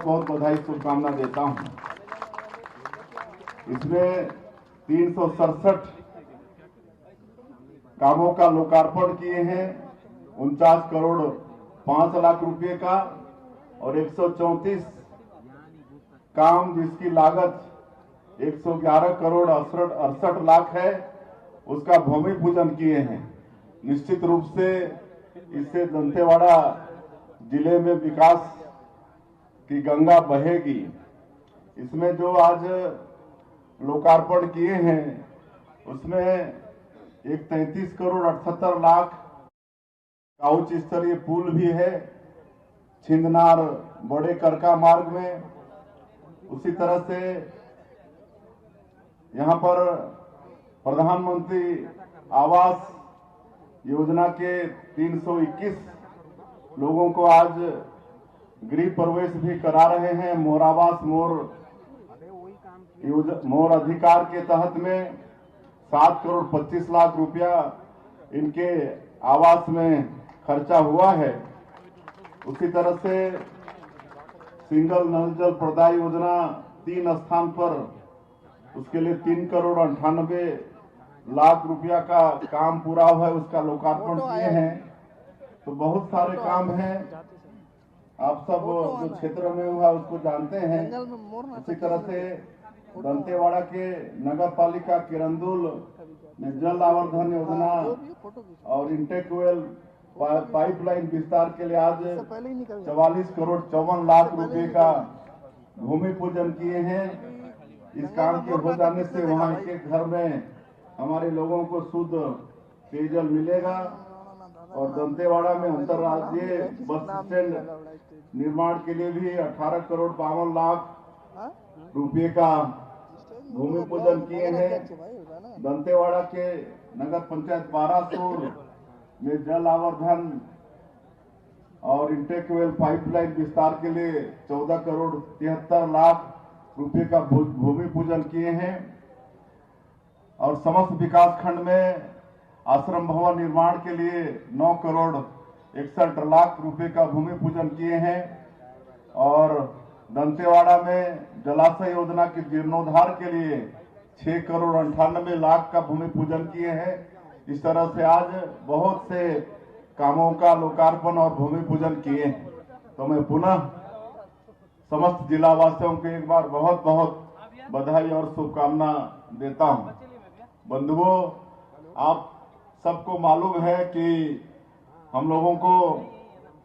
बहुत बधाई शुभकामना देता हूं। इसमें 367 कामों का लोकार्पण किए हैं, 49 करोड़ 5 लाख रुपए का, और 134 काम जिसकी लागत 111 करोड़ 68 लाख है, उसका भूमि पूजन किए हैं। निश्चित रूप से इससे दंतेवाड़ा जिले में विकास की गंगा बहेगी। इसमें जो आज लोकार्पण किए हैं उसमें एक 33 करोड़ 78 लाख का उच्च स्तरीय पुल भी है छिंदनार बड़े करका मार्ग में। उसी तरह से यहां पर प्रधानमंत्री आवास योजना के 321 लोगों को आज गृह प्रवेश भी करा रहे हैं। मोर आवास मोर अधिकार के तहत में 7 करोड़ 25 लाख रुपया इनके आवास में खर्चा हुआ है। उसी तरह से सिंगल नल जल प्रदाय योजना 3 स्थान पर, उसके लिए 3 करोड़ 98 लाख रुपया का काम पूरा हुआ है, उसका लोकार्पण किए हैं। तो बहुत सारे काम हैं, आप सब जो क्षेत्र में हुआ उसको जानते हैं। उसी तरह से दंतेवाड़ा के नगर पालिका किरंदुल में जल आवर्धन योजना और इंटेक्वेल पाइपलाइन विस्तार के लिए आज 44 करोड़ 54 लाख रुपए का भूमि पूजन किए हैं। इस काम के हो जाने से वहां के घर में हमारे लोगों को शुद्ध पेयजल मिलेगा। और दंतेवाड़ा में अंतर्राज्यीय बस स्टैंड निर्माण के लिए भी 18 करोड़ 52 लाख रुपए का भूमि पूजन किए हैं। दंतेवाड़ा के नगर पंचायत बारासूर में जल आवर्धन और इंटेक्वेल पाइपलाइन विस्तार के लिए 14 करोड़ 73 लाख रुपए का भूमि पूजन किए हैं। और समस्त विकास खंड में आश्रम भवन निर्माण के लिए 9 करोड़ 61 लाख रुपए का भूमि पूजन किए हैं। और दंतेवाड़ा में जलाशय योजना के जीर्णोद्धार के लिए 6 करोड़ 98 लाख का भूमि पूजन किए हैं। इस तरह से आज बहुत से कामों का लोकार्पण और भूमि पूजन किए हैं। तो मैं पुनः समस्त जिला वासियों को एक बार बहुत बहुत बधाई और शुभकामना देता हूं। बंधुओं, आप सबको मालूम है कि हम लोगों को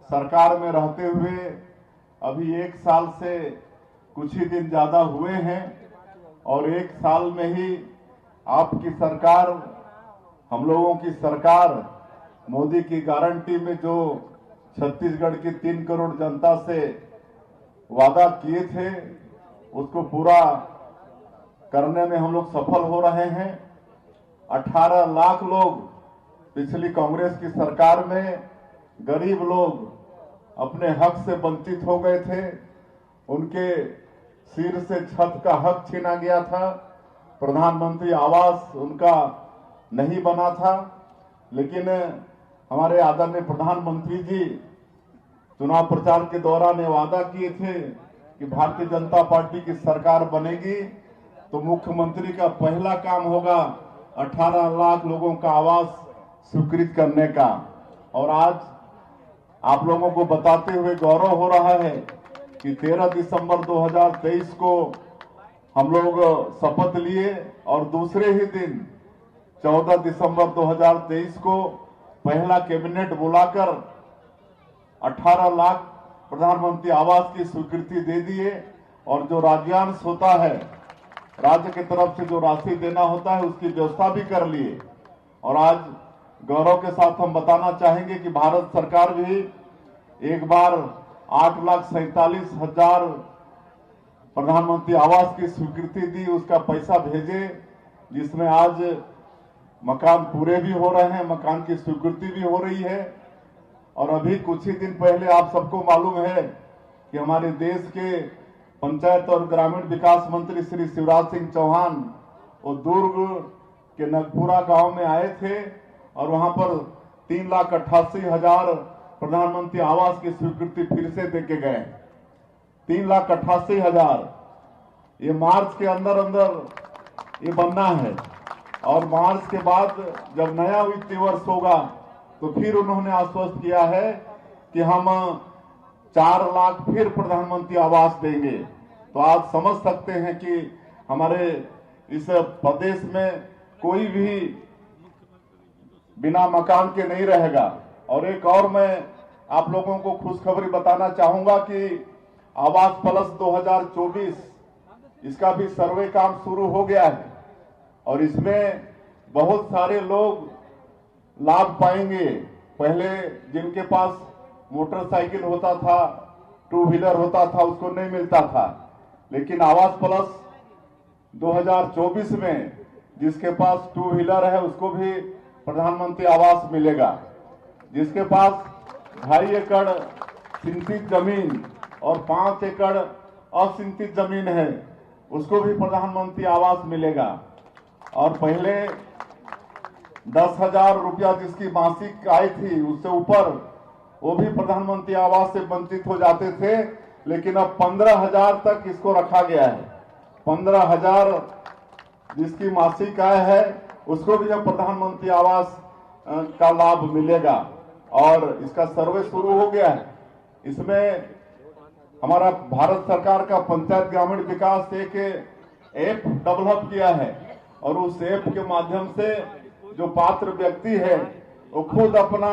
सरकार में रहते हुए अभी 1 साल से कुछ ही दिन ज्यादा हुए हैं, और 1 साल में ही आपकी सरकार, हम लोगों की सरकार, मोदी की गारंटी में जो छत्तीसगढ़ की 3 करोड़ जनता से वादा किए थे उसको पूरा करने में हम लोग सफल हो रहे हैं। 18 लाख लोग पिछली कांग्रेस की सरकार में, गरीब लोग अपने हक से वंचित हो गए थे, उनके सिर से छत का हक छीना गया था, प्रधानमंत्री आवास उनका नहीं बना था। लेकिन हमारे आदरणीय प्रधानमंत्री जी चुनाव प्रचार के दौरान वादा किए थे कि भारतीय जनता पार्टी की सरकार बनेगी तो मुख्यमंत्री का पहला काम होगा 18 लाख लोगों का आवास स्वीकृत करने का। और आज आप लोगों को बताते हुए गौरव हो रहा है कि 13 दिसंबर 2023 को हम लोग शपथ लिए और दूसरे ही दिन 14 दिसंबर 2023 को पहला कैबिनेट बुलाकर 18 लाख प्रधानमंत्री आवास की स्वीकृति दे दिए। और जो राज्यांश होता है, राज्य की तरफ से जो राशि देना होता है, उसकी व्यवस्था भी कर लिए। और आज गौरव के साथ हम बताना चाहेंगे कि भारत सरकार भी एक बार 8,47,000 प्रधानमंत्री आवास की स्वीकृति दी, उसका पैसा भेजे, जिसमें आज मकान पूरे भी हो रहे हैं, मकान की स्वीकृति भी हो रही है। और अभी कुछ ही दिन पहले आप सबको मालूम है कि हमारे देश के पंचायत और ग्रामीण विकास मंत्री श्री शिवराज सिंह चौहान वो दुर्ग के नगपुरा गांव में आए थे और वहां पर 3,88,000 प्रधानमंत्री आवास की स्वीकृति फिर से देके गए। 3,88,000 ये मार्च के अंदर अंदर ये बनना है। और मार्च के बाद जब नया वित्तीय वर्ष होगा तो फिर उन्होंने आश्वस्त किया है कि हम 4 लाख फिर प्रधानमंत्री आवास देंगे। तो आप समझ सकते हैं कि हमारे इस प्रदेश में कोई भी बिना मकान के नहीं रहेगा। और एक और मैं आप लोगों को खुशखबरी बताना चाहूंगा कि आवास प्लस 2024 इसका भी सर्वे काम शुरू हो गया है और इसमें बहुत सारे लोग लाभ पाएंगे। पहले जिनके पास मोटरसाइकिल होता था, 2 व्हीलर होता था, उसको नहीं मिलता था, लेकिन आवास प्लस 2024 में जिसके पास 2 व्हीलर है उसको भी प्रधानमंत्री आवास मिलेगा। जिसके पास 2.5 एकड़ सिंचित जमीन और 5 एकड़ असिंचित जमीन है उसको भी प्रधानमंत्री आवास मिलेगा। और पहले 10,000 रुपया जिसकी मासिक आय थी उससे ऊपर वो भी प्रधानमंत्री आवास से वंचित हो जाते थे, लेकिन अब 15,000 तक इसको रखा गया है। 15,000 जिसकी मासिक आय है उसको भी अब प्रधानमंत्री आवास का लाभ मिलेगा और इसका सर्वे शुरू हो गया है। इसमें हमारा भारत सरकार का पंचायत ग्रामीण विकास एक ऐप डेवलप किया है और उस ऐप के माध्यम से जो पात्र व्यक्ति है वो खुद अपना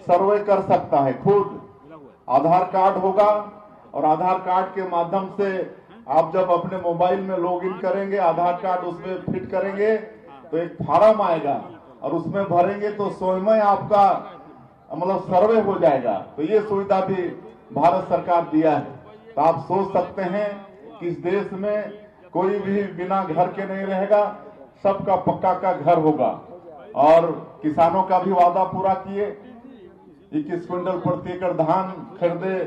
सर्वे कर सकता है। खुद आधार कार्ड होगा और आधार कार्ड के माध्यम से आप जब अपने मोबाइल में लॉगिन करेंगे, आधार कार्ड उसमें फिट करेंगे तो एक फॉर्म आएगा और उसमें भरेंगे तो स्वयं आपका मतलब सर्वे हो जाएगा। तो ये सुविधा भी भारत सरकार दिया है। तो आप सोच सकते हैं कि इस देश में कोई भी बिना घर के नहीं रहेगा, सबका पक्का का घर होगा। और किसानों का भी वादा पूरा किए, 21 क्विंटल प्रति एकड़ धान खरीदे,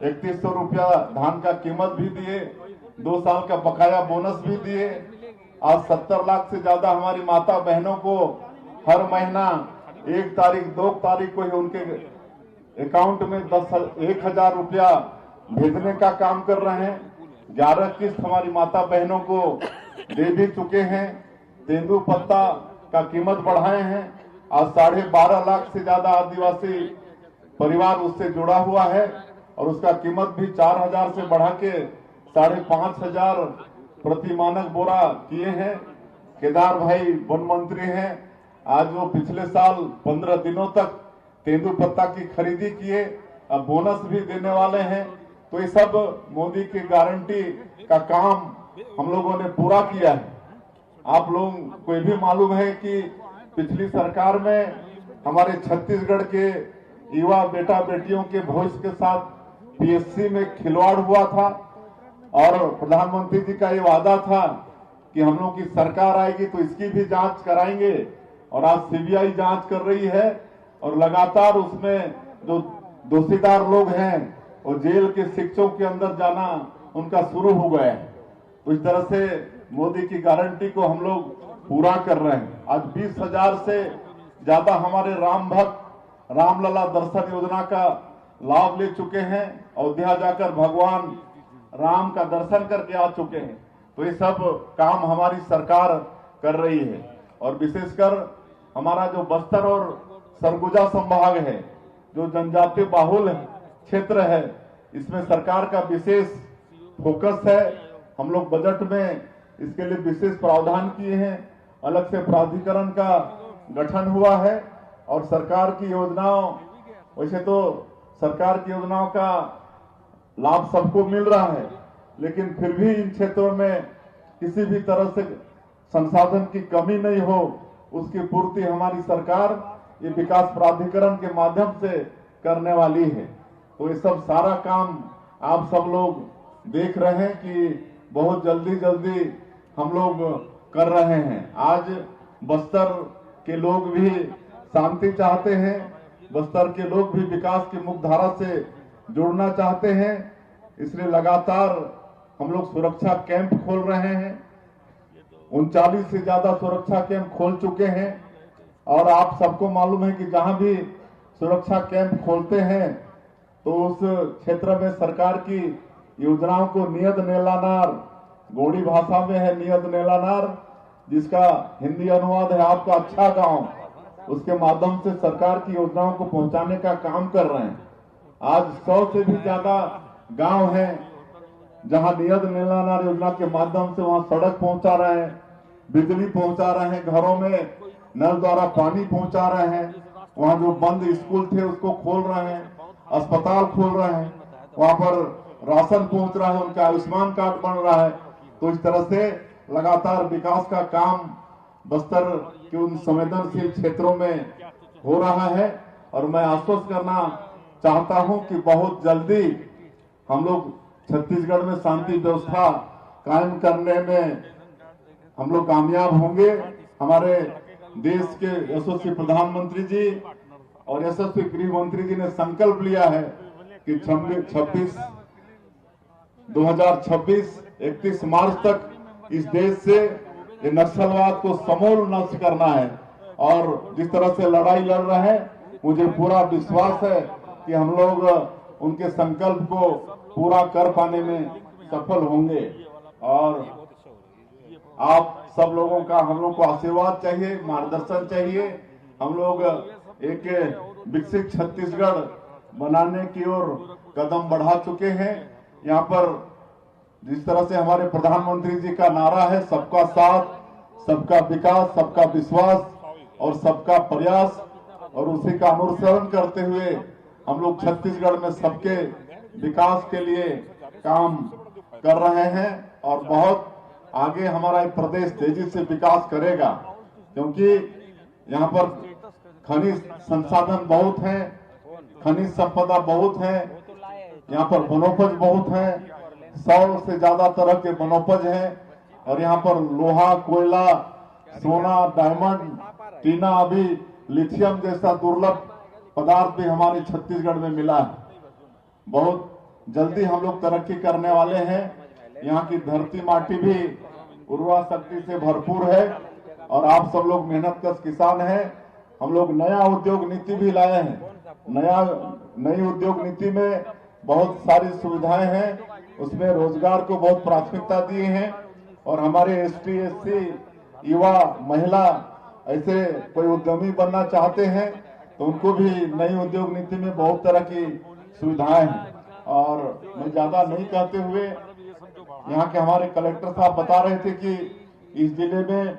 3100 रुपया धान का कीमत भी दिए, 2 साल का बकाया बोनस भी दिए। आज 70 लाख से ज्यादा हमारी माता बहनों को हर महीना 1 तारीख 2 तारीख को ही उनके अकाउंट में 1,000 रुपया भेजने का काम कर रहे हैं। 11 किस्त हमारी माता बहनों को दे भी चुके हैं। तेंदुपत्ता का कीमत बढ़ाए हैं। आज 12.5 लाख से ज्यादा आदिवासी परिवार उससे जुड़ा हुआ है और उसका कीमत भी 4,000 से बढ़ा के 5,500 प्रति मानक बोरा किए हैं। केदार भाई वन मंत्री हैं, आज वो पिछले साल 15 दिनों तक तेंदुपत्ता की खरीदी किए, अब बोनस भी देने वाले हैं। तो ये सब मोदी की गारंटी का काम हम लोगों ने पूरा किया है। आप लोग को भी मालूम है कि पिछली सरकार में हमारे छत्तीसगढ़ के युवा बेटा बेटियों के भविष्य के साथ पीएससी में खिलवाड़ हुआ था और प्रधानमंत्री जी का ये वादा था कि हम लोग की सरकार आएगी तो इसकी भी जांच कराएंगे और आज सीबीआई जांच कर रही है और लगातार उसमें जो दोषीदार लोग हैं वो जेल के शिक्षकों के अंदर जाना उनका शुरू हो गया है। तो इस तरह से मोदी की गारंटी को हम लोग पूरा कर रहे हैं। आज 20,000 से ज्यादा हमारे राम भक्त रामलला दर्शन योजना का लाभ ले चुके हैं, अयोध्या जाकर भगवान राम का दर्शन करके आ चुके हैं। तो ये सब काम हमारी सरकार कर रही है और विशेषकर हमारा जो बस्तर और सरगुजा संभाग है, जो जनजातीय बाहुल क्षेत्र है, इसमें सरकार का विशेष फोकस है। हम लोग बजट में इसके लिए विशेष प्रावधान किए हैं। अलग से प्राधिकरण का गठन हुआ है और सरकार की योजनाओं, वैसे तो सरकार की योजनाओं का लाभ सबको मिल रहा है, लेकिन फिर भी इन क्षेत्रों में किसी भी तरह से संसाधन की कमी नहीं हो, उसकी पूर्ति हमारी सरकार ये विकास प्राधिकरण के माध्यम से करने वाली है। तो ये सब सारा काम आप सब लोग देख रहे हैं कि बहुत जल्दी जल्दी हम लोग कर रहे हैं। आज बस्तर के लोग भी शांति चाहते हैं, बस्तर के लोग भी विकास की मुख्यधारा से जुड़ना चाहते हैं, इसलिए लगातार हम लोग सुरक्षा कैंप खोल रहे हैं। 39 से ज्यादा सुरक्षा कैंप खोल चुके हैं और आप सबको मालूम है कि जहां भी सुरक्षा कैंप खोलते हैं तो उस क्षेत्र में सरकार की योजनाओं को नियत नेलानार, गोड़ी भाषा में है नियत नेलानार, जिसका हिंदी अनुवाद है आपका अच्छा गांव, उसके माध्यम से सरकार की योजनाओं को पहुंचाने का काम कर रहे हैं। आज 100 से भी ज्यादा गांव हैं जहां नियत नेलानार योजना के माध्यम से वहां सड़क पहुंचा रहे हैं, बिजली पहुंचा रहे हैं, घरों में नल द्वारा पानी पहुंचा रहे हैं, वहां जो बंद स्कूल थे उसको खोल रहे हैं, अस्पताल खोल रहे हैं, वहां पर राशन पहुंच रहा है, उनका आयुष्मान कार्ड बन रहा है। तो इस तरह से लगातार विकास का काम बस्तर के उन संवेदनशील क्षेत्रों में हो रहा है। और मैं आश्वस्त करना चाहता हूं कि बहुत जल्दी हम लोग छत्तीसगढ़ में शांति व्यवस्था कायम करने में हम लोग कामयाब होंगे। हमारे देश के यशस्वी प्रधानमंत्री जी और यशस्वी गृह मंत्री जी ने संकल्प लिया है कि 31 मार्च तक इस देश से ये नक्सलवाद को समूल नष्ट करना है। और जिस तरह से लड़ाई लड़ रहे हैं, मुझे पूरा विश्वास है कि हम लोग उनके संकल्प को पूरा कर पाने में सफल होंगे। और आप सब लोगों का हम लोग को आशीर्वाद चाहिए, मार्गदर्शन चाहिए। हम लोग एक विकसित छत्तीसगढ़ बनाने की ओर कदम बढ़ा चुके हैं। यहाँ पर जिस तरह से हमारे प्रधानमंत्री जी का नारा है, सबका साथ, सबका विकास, सबका विश्वास और सबका प्रयास, और उसी का अनुसरण करते हुए हम लोग छत्तीसगढ़ में सबके विकास के लिए काम कर रहे हैं। और बहुत आगे हमारा ये प्रदेश तेजी से विकास करेगा, क्योंकि यहाँ पर खनिज संसाधन बहुत है, खनिज संपदा बहुत है, यहाँ पर वनोपज बहुत है, 100 से ज्यादा तरह के वनोपज हैं। और यहाँ पर लोहा, कोयला, सोना, डायमंड, टीना, अभी लिथियम जैसा दुर्लभ पदार्थ भी हमारे छत्तीसगढ़ में मिला है। बहुत जल्दी हम लोग तरक्की करने वाले हैं। यहाँ की धरती माटी भी उर्वरा शक्ति से भरपूर है और आप सब लोग मेहनतकश किसान हैं। हम लोग नया उद्योग नीति भी लाए हैं। नई उद्योग नीति में बहुत सारी सुविधाएं हैं, उसमें रोजगार को बहुत प्राथमिकता दिए हैं। और हमारे एसटी, एससी, युवा, महिला ऐसे कोई उद्यमी बनना चाहते हैं तो उनको भी नई उद्योग नीति में बहुत तरह की सुविधाएं हैं। और मैं ज्यादा नहीं कहते हुए, यहाँ के हमारे कलेक्टर साहब बता रहे थे कि इस जिले में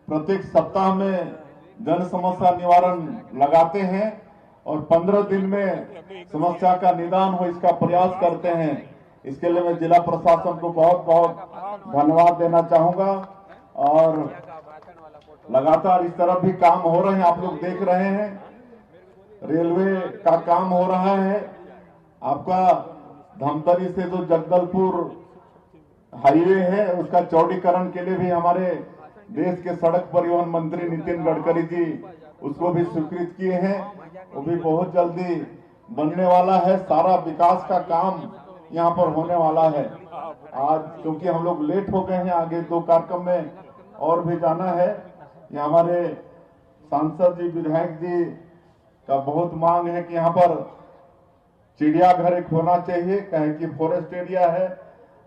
प्रत्येक सप्ताह में जन समस्या निवारण लगाते हैं और 15 दिन में समस्या का निदान हो, इसका प्रयास करते हैं। इसके लिए मैं जिला प्रशासन को बहुत बहुत धन्यवाद देना चाहूंगा। और लगातार इस तरफ भी काम हो रहे हैं, आप लोग देख रहे हैं। रेलवे का काम हो रहा है, आपका धमतरी से जो जगदलपुर हाईवे है उसका चौड़ीकरण के लिए भी हमारे देश के सड़क परिवहन मंत्री नितिन गडकरी जी उसको भी स्वीकृत किए हैं। वो भी बहुत जल्दी बनने वाला है। सारा विकास का काम यहाँ पर होने वाला है। आज क्योंकि हम लोग लेट हो गए हैं, आगे 2 कार्यक्रम में और भी जाना है। यहाँ हमारे सांसद जी, विधायक जी का बहुत मांग है कि यहाँ पर चिड़ियाघर एक होना चाहिए, कहें कि फॉरेस्ट एरिया है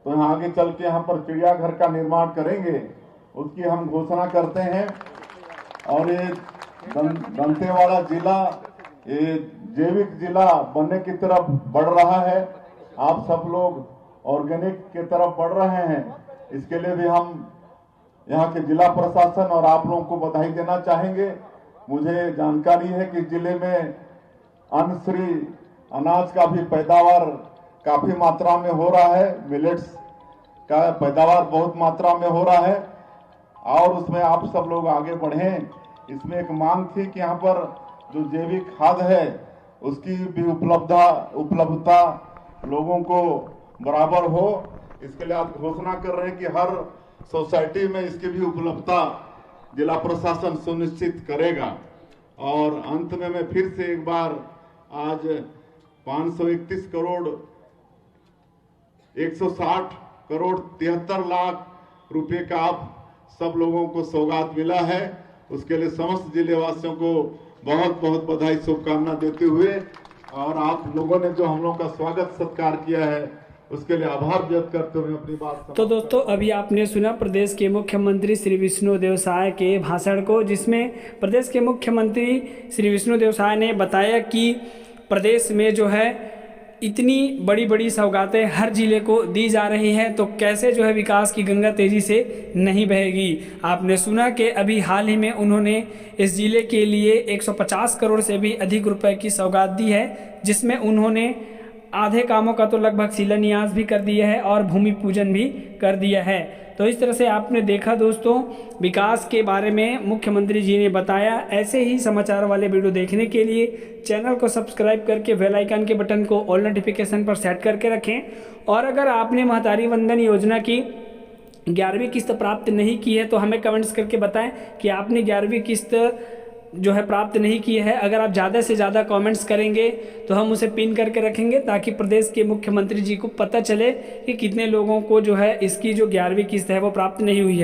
तो यहाँ आगे चल के यहाँ पर चिड़ियाघर का निर्माण करेंगे, उसकी हम घोषणा करते हैं। और ये दंतेवाड़ा जिला ये जैविक जिला बनने की तरफ बढ़ रहा है। आप सब लोग ऑर्गेनिक की तरफ बढ़ रहे हैं, इसके लिए भी हम यहाँ के जिला प्रशासन और आप लोगों को बधाई देना चाहेंगे। मुझे जानकारी है कि जिले में अन्नश्री अनाज का भी पैदावार काफी मात्रा में हो रहा है, मिलेट्स का पैदावार बहुत मात्रा में हो रहा है और उसमें आप सब लोग आगे बढ़ें। इसमें एक मांग थी कि यहाँ पर जो जैविक खाद है उसकी भी उपलब्धता लोगों को बराबर हो, इसके लिए आप घोषणा कर रहे हैं कि हर सोसाइटी में इसकी भी उपलब्धता जिला प्रशासन सुनिश्चित करेगा। और अंत में मैं फिर से एक बार आज 531 करोड़ 160 करोड़ 73 लाख रुपए का आप सब लोगों को सौगात मिला है, उसके लिए समस्त जिले वासियों को बहुत बहुत बधाई, शुभकामना देते हुए और आप लोगों ने जो हम लोगों का स्वागत सत्कार किया है उसके लिए आभार व्यक्त करते हुए अपनी बात। तो दोस्तों, अभी आपने सुना प्रदेश के मुख्यमंत्री श्री विष्णुदेव साय के भाषण को, जिसमें प्रदेश के मुख्यमंत्री श्री विष्णुदेव साय ने बताया कि प्रदेश में जो है इतनी बड़ी बड़ी सौगातें हर जिले को दी जा रही हैं, तो कैसे जो है विकास की गंगा तेज़ी से नहीं बहेगी। आपने सुना कि अभी हाल ही में उन्होंने इस जिले के लिए 150 करोड़ से भी अधिक रुपए की सौगात दी है, जिसमें उन्होंने आधे कामों का तो लगभग शिलान्यास भी कर दिया है और भूमि पूजन भी कर दिया है। तो इस तरह से आपने देखा दोस्तों, विकास के बारे में मुख्यमंत्री जी ने बताया। ऐसे ही समाचार वाले वीडियो देखने के लिए चैनल को सब्सक्राइब करके बेल आइकन के बटन को ऑल नोटिफिकेशन पर सेट करके रखें। और अगर आपने महतारी वंदन योजना की 11वीं किस्त प्राप्त नहीं की है तो हमें कमेंट्स करके बताएं कि आपने 11वीं किस्त जो है प्राप्त नहीं की है। अगर आप ज़्यादा से ज़्यादा कमेंट्स करेंगे तो हम उसे पिन करके रखेंगे, ताकि प्रदेश के मुख्यमंत्री जी को पता चले कि कितने लोगों को जो है इसकी जो 11वीं किस्त है वो प्राप्त नहीं हुई है।